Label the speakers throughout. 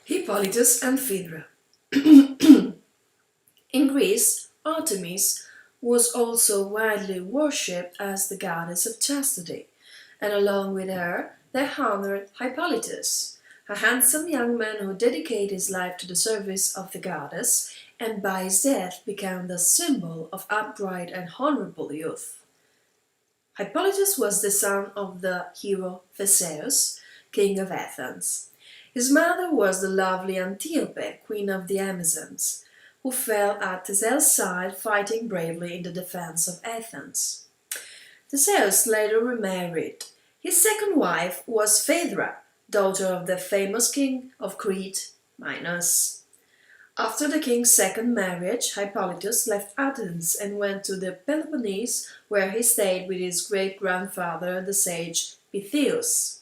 Speaker 1: Hippolytus and Phaedra. In Greece, Artemis was also widely worshipped as the goddess of chastity, and along with her they honored Hippolytus, a handsome young man who dedicated his life to the service of the goddess and by his death became the symbol of upright and honorable youth. Hippolytus was the son of the hero Theseus, king of Athens. His mother was the lovely Antiope, queen of the Amazons, who fell at Theseus' side fighting bravely in the defense of Athens. Theseus later remarried. His second wife was Phaedra, daughter of the famous king of Crete, Minos. After the king's second marriage, Hippolytus left Athens and went to the Peloponnese, where he stayed with his great-grandfather, the sage Pythius.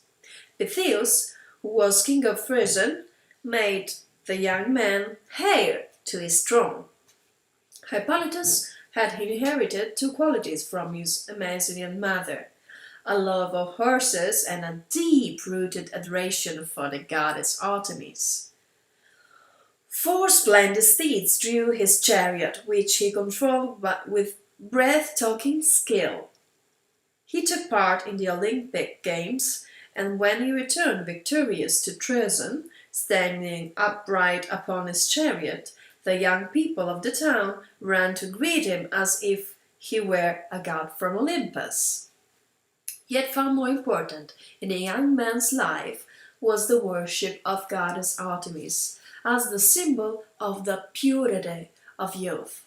Speaker 1: Pythius, who was king of Thracian, made the young man heir to his throne. Hippolytus had inherited two qualities from his Amazonian mother: a love of horses and a deep-rooted adoration for the goddess Artemis. 4 splendid steeds drew his chariot, which he controlled with breathtaking skill. He took part in the Olympic Games, and when he returned victorious to Thracian, standing upright upon his chariot, the young people of the town ran to greet him as if he were a god from Olympus. Yet far more important in the young man's life was the worship of goddess Artemis as the symbol of the purity of youth.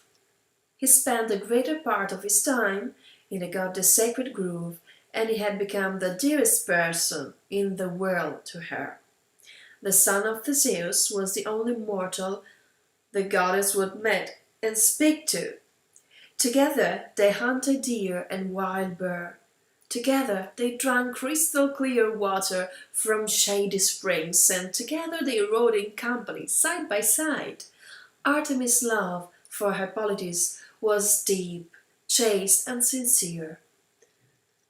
Speaker 1: He spent the greater part of his time in the goddess' sacred grove, and he had become the dearest person in the world to her. The son of Theseus was the only mortal the goddess would meet and speak to. Together they hunted deer and wild boar. Together they drank crystal-clear water from shady springs, and together they rode in company, side by side. Artemis' love for Hippolytus was deep, chaste, and sincere.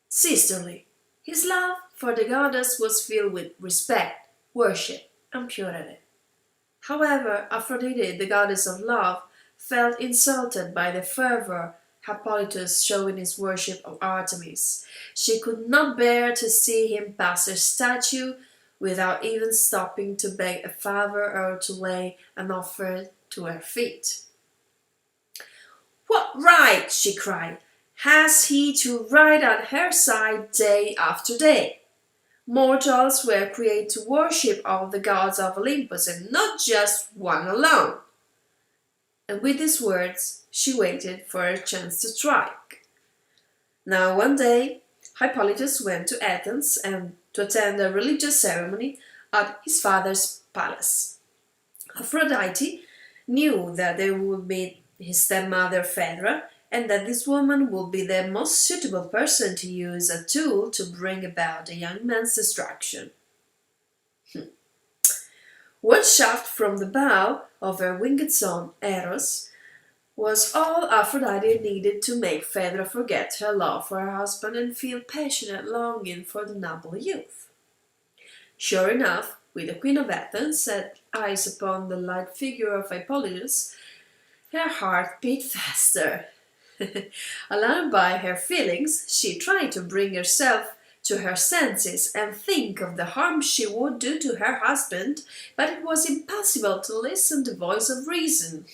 Speaker 1: Sisterly, his love for the goddess was filled with respect, worship, and purity. However, Aphrodite, the goddess of love, felt insulted by the fervor Hippolytus showed in his worship of Artemis. She could not bear to see him pass her statue without even stopping to beg a favor or to lay an offering to her feet. "What right," she cried, "has he to ride at her side day after day? Mortals were created to worship all the gods of Olympus and not just one alone." And with these words, she waited for a chance to strike. Now one day, Hippolytus went to Athens and to attend a religious ceremony at his father's palace. Aphrodite knew that there would be his stepmother Phaedra, and that this woman would be the most suitable person to use a tool to bring about a young man's destruction. One shaft from the bow of her winged son, Eros, was all Aphrodite needed to make Phaedra forget her love for her husband and feel passionate longing for the noble youth. Sure enough, when the queen of Athens set eyes upon the light figure of Hippolytus, her heart beat faster. Alarmed by her feelings, she tried to bring herself to her senses and think of the harm she would do to her husband, but it was impossible to listen to the voice of reason.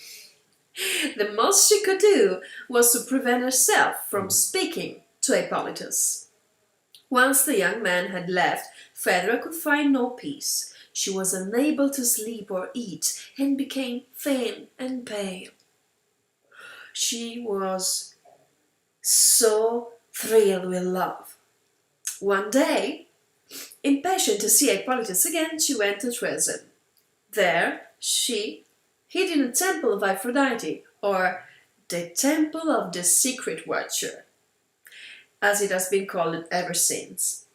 Speaker 1: The most she could do was to prevent herself from speaking to Hippolytus. Once the young man had left, Phaedra could find no peace. She was unable to sleep or eat, and became thin and pale. She was so thrilled with love. One day, impatient to see Hippolytus again, she went to Thracian. There she hid in the temple of Aphrodite, or the temple of the secret watcher, as it has been called ever since.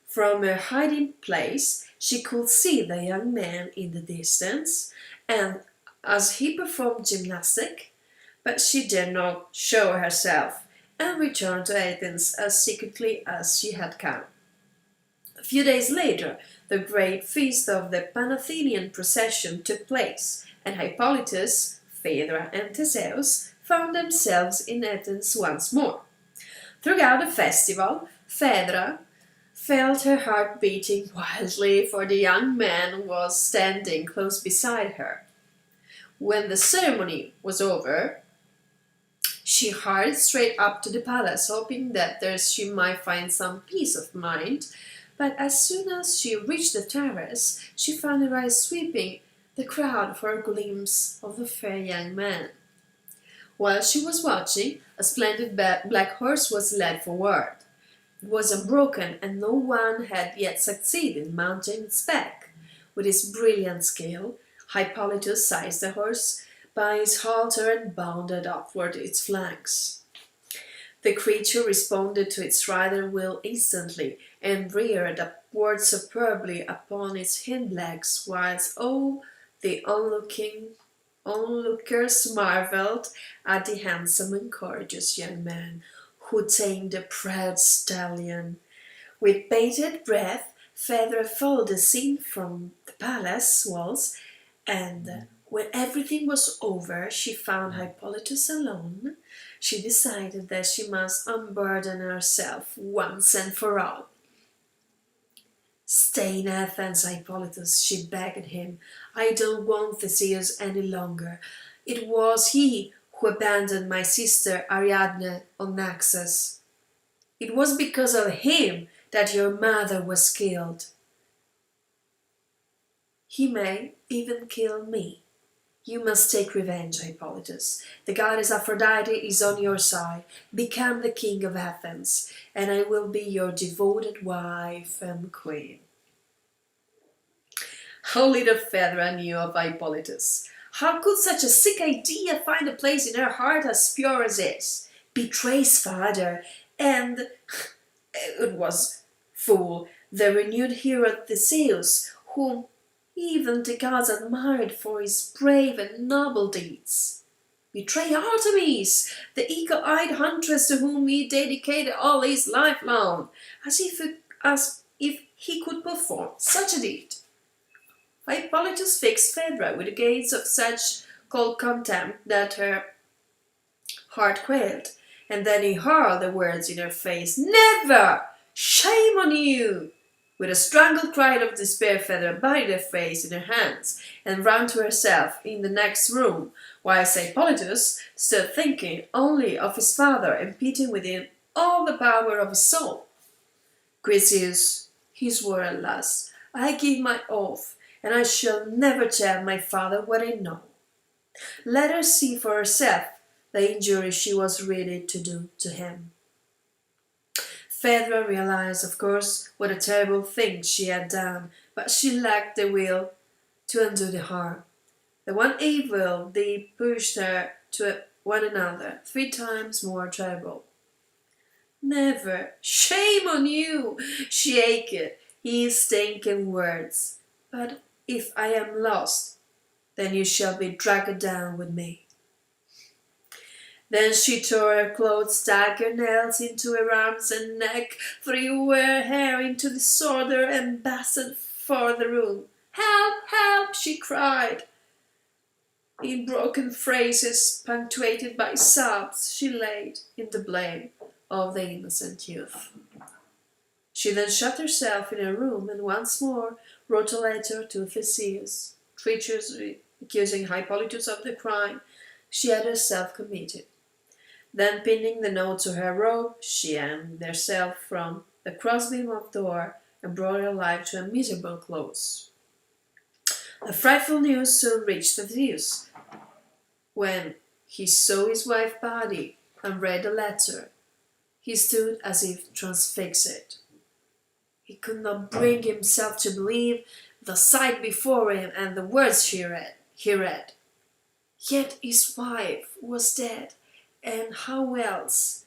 Speaker 1: From her hiding place, she could see the young man in the distance, and as he performed gymnastics, but she dared not show herself, and returned to Athens as secretly as she had come. A few days later, the great feast of the Panathenian procession took place, and Hippolytus, Phaedra, and Theseus found themselves in Athens once more. Throughout the festival, Phaedra felt her heart beating wildly, for the young man was standing close beside her. When the ceremony was over, she hurried straight up to the palace, hoping that there she might find some peace of mind. But as soon as she reached the terrace, she found her eyes sweeping the crowd for a glimpse of the fair young man. While she was watching, a splendid black horse was led forward. It was unbroken, and no one had yet succeeded in mounting its back. With his brilliant skill, Hippolytus seized the horse by his halter and bounded upward its flanks. The creature responded to its rider's will instantly, and reared upward superbly upon its hind legs, whilst all the onlookers marvelled at the handsome and courageous young man who tamed the proud stallion. With bated breath, Phaedra followed the scene from the palace walls, and when everything was over, she found Hippolytus alone. She decided that she must unburden herself once and for all. "Stay in Athens, Hippolytus," she begged him. "I don't want Theseus any longer. It was he who abandoned my sister Ariadne on Naxos. It was because of him that your mother was killed. He may even kill me. You must take revenge, Hippolytus. The goddess Aphrodite is on your side. Become the king of Athens, and I will be your devoted wife and queen." How little Phaedra knew of Hippolytus! How could such a sick idea find a place in her heart as pure as his? Betray his father, and it was fool, the renewed hero Theseus, whom even the gods admired for his brave and noble deeds. Betray Artemis, the eagle-eyed huntress to whom he dedicated all his life long, as if he could perform such a deed. Hippolytus fixed Phaedra with a gaze of such cold contempt that her heart quailed, and then he hurled the words in her face. "Never! Shame on you!" With a strangled cry of despair, Phaedra buried her face in her hands and ran to herself in the next room, whilst Hippolytus stood thinking only of his father and pitying within all the power of his soul. "Chryseus," he swore at last, "I give my oath, and I shall never tell my father what I know. Let her see for herself the injury she was ready to do to him." Phaedra realized, of course, what a terrible thing she had done, but she lacked the will to undo the harm. The one evil they pushed her to one another 3 times more terrible. "Never! Shame on you!" she ached, his stinking words. "But if I am lost, then you shall be dragged down with me." Then she tore her clothes, dug her nails into her arms and neck, threw her hair into disorder, and bustled for the room. "Help! Help!" she cried. In broken phrases, punctuated by sobs, she laid in the blame of the innocent youth. She then shut herself in her room and once more wrote a letter to Theseus, treacherously accusing Hippolytus of the crime she had herself committed. Then, pinning the note to her robe, she hung herself from the crossbeam of the door and brought her life to a miserable close. The frightful news soon reached Theseus. When he saw his wife's body and read the letter, he stood as if transfixed. He could not bring himself to believe the sight before him and the words he read. Yet his wife was dead, and how else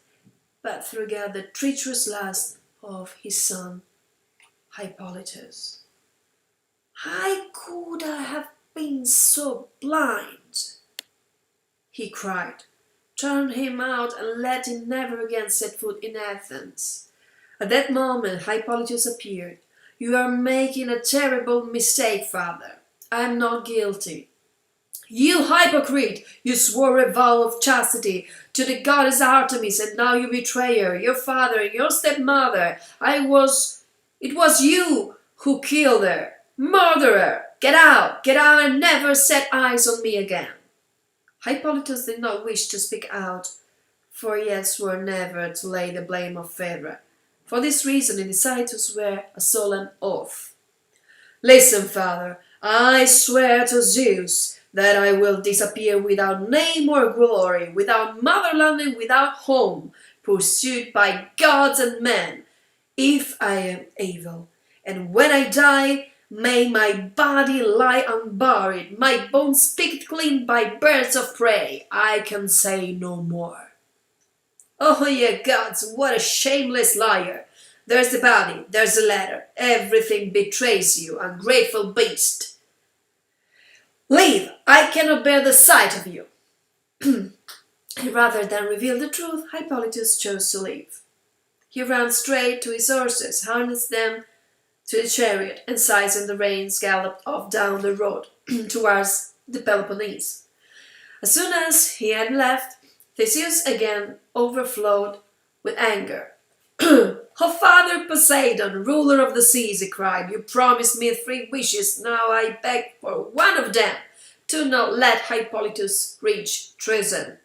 Speaker 1: but through the treacherous lust of his son Hippolytus? "How could I have been so blind?" he cried. "Turn him out and let him never again set foot in Athens." At that moment Hippolytus appeared. You are making a terrible mistake, father. I am not guilty. You hypocrite! You swore a vow of chastity to the goddess Artemis, and now you betray her, your father and your stepmother. It was you who killed her. Murderer! Get out and never set eyes on me again. Hippolytus did not wish to speak out, for he had sworn never to lay the blame of Phaedra. For this reason he decided to swear a solemn oath. Listen, father, I swear to Zeus that I will disappear without name or glory, without motherland and without home, pursued by gods and men, if I am able. And when I die, may my body lie unburied, my bones picked clean by birds of prey. I can say no more. Oh, ye gods, what a shameless liar! There's the body, there's the letter. Everything betrays you, ungrateful beast. Leave! I cannot bear the sight of you. Rather than reveal the truth, Hippolytus chose to leave. He ran straight to his horses, harnessed them to the chariot, and seizing the reins galloped off down the road towards the Peloponnese. As soon as he had left, Theseus again overflowed with anger. "O father Poseidon, ruler of the seas," he cried, "you promised me 3 wishes, now I beg for one of them. Do not let Hippolytus reach Troezen."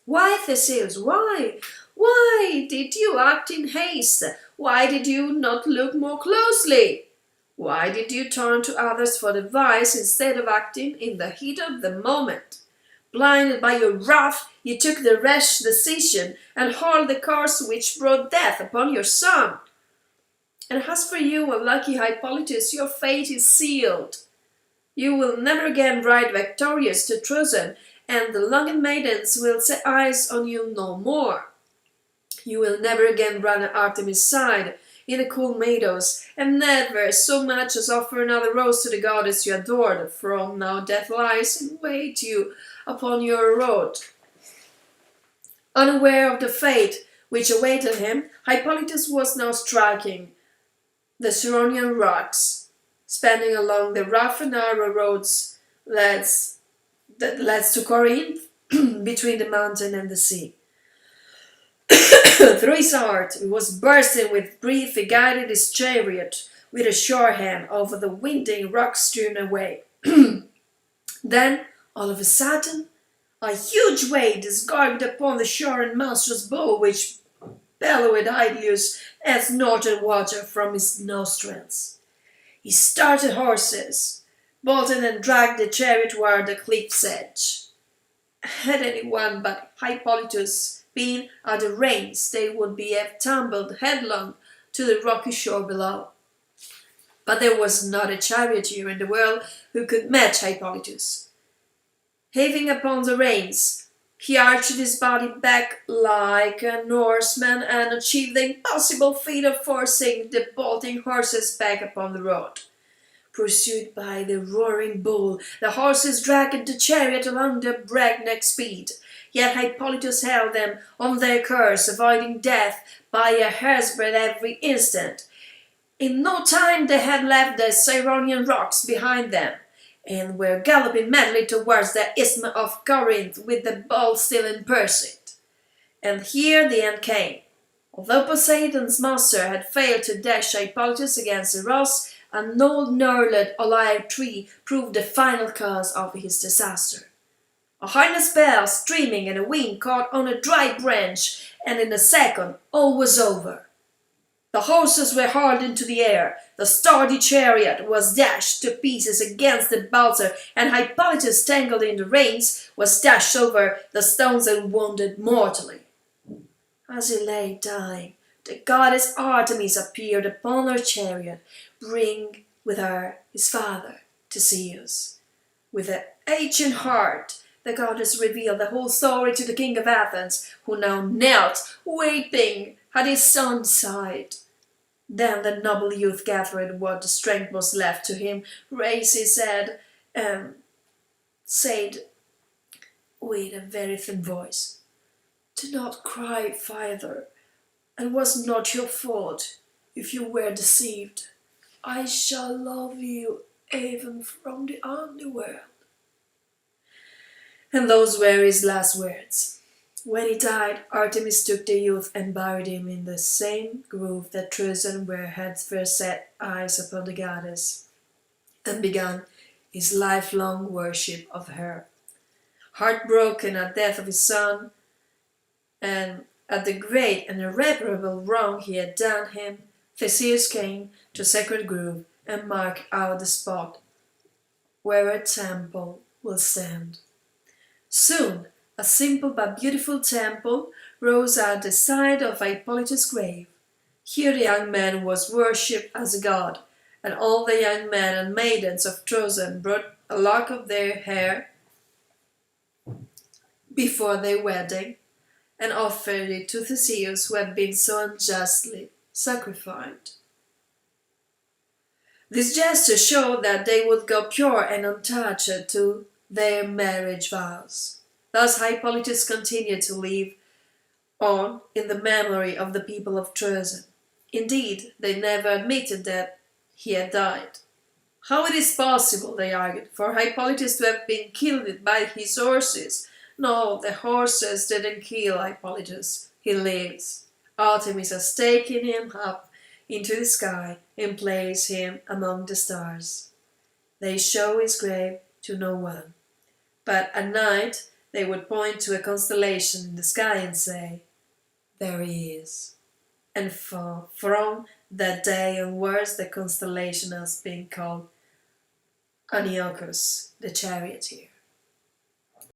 Speaker 1: "Why, Theseus, why? Why did you act in haste? Why did you not look more closely? Why did you turn to others for advice instead of acting in the heat of the moment? Blinded by your wrath, you took the rash decision and hurled the curse which brought death upon your son. And as for you, unlucky Hippolytus, your fate is sealed. You will never again ride victorious to Troezen, and the longing maidens will set eyes on you no more. You will never again run at Artemis' side in the cool meadows, and never so much as offer another rose to the goddess you adored, for now death lies in wait you upon your road." Unaware of the fate which awaited him, Hippolytus was now striking the Cyronian rocks, spanning along the rough and narrow roads that leads to Corinth, between the mountain and the sea. Through his heart, he was bursting with grief. He guided his chariot with a sure hand over the winding, rock-strewn way. Then, all of a sudden, a huge wave disgorged upon the shore and monstrous bow which bellowed hideous as northern water from his nostrils. He started horses, bolted and dragged the chariot toward the cliff's edge. Had anyone but Hippolytus been at the reins, they would have tumbled headlong to the rocky shore below. But there was not a charioteer in the world who could match Hippolytus. Heaving upon the reins, he arched his body back like a Norseman and achieved the impossible feat of forcing the bolting horses back upon the road. Pursued by the roaring bull, the horses dragged the chariot along the breakneck speed. Yet Hippolytus held them on their course, avoiding death by a hair's breadth every instant. In no time they had left the Cyronian rocks behind them, and were galloping madly towards the Isthmus of Corinth, with the bull still in pursuit. And here the end came. Although Poseidon's monster had failed to dash Hippolytus against the rocks, an old gnarled olive tree proved the final cause of his disaster. A harness bell streaming and a wing caught on a dry branch, and in a second all was over. The horses were hurled into the air, the sturdy chariot was dashed to pieces against the balsa, and Hippolytus, tangled in the reins, was dashed over the stones and wounded mortally. As he lay dying, the goddess Artemis appeared upon her chariot, bringing with her his father, Theseus. With an aching heart, the goddess revealed the whole story to the king of Athens, who now knelt, weeping, at his son's side. Then the noble youth gathered what strength was left to him, raised his head, and said with a very thin voice, "Do not cry, father. It was not your fault if you were deceived. I shall love you even from the underworld. And those were his last words. When he died, Artemis took the youth and buried him in the same grove that Trojan had first set eyes upon the goddess, and began his lifelong worship of her. Heartbroken at the death of his son, and at the great and irreparable wrong he had done him, Theseus came to a sacred grove and marked out the spot where a temple will stand. Soon a simple but beautiful temple rose at the side of Hippolytus' grave. Here the young man was worshipped as a god, and all the young men and maidens of Trojan brought a lock of their hair before their wedding, and offered it to Theseus, who had been so unjustly sacrificed. This gesture showed that they would go pure and untouched to their marriage vows. Thus Hippolytus continued to live on in the memory of the people of Trojan. Indeed, they never admitted that he had died. How it is possible, they argued, for Hippolytus to have been killed by his horses? No, the horses didn't kill Hippolytus. He lives. Artemis has taken him up into the sky and placed him among the stars. They show his grave to no one, but at night they would point to a constellation in the sky and say, "There he is." And from that day onwards the constellation has been called Antiochus, the charioteer.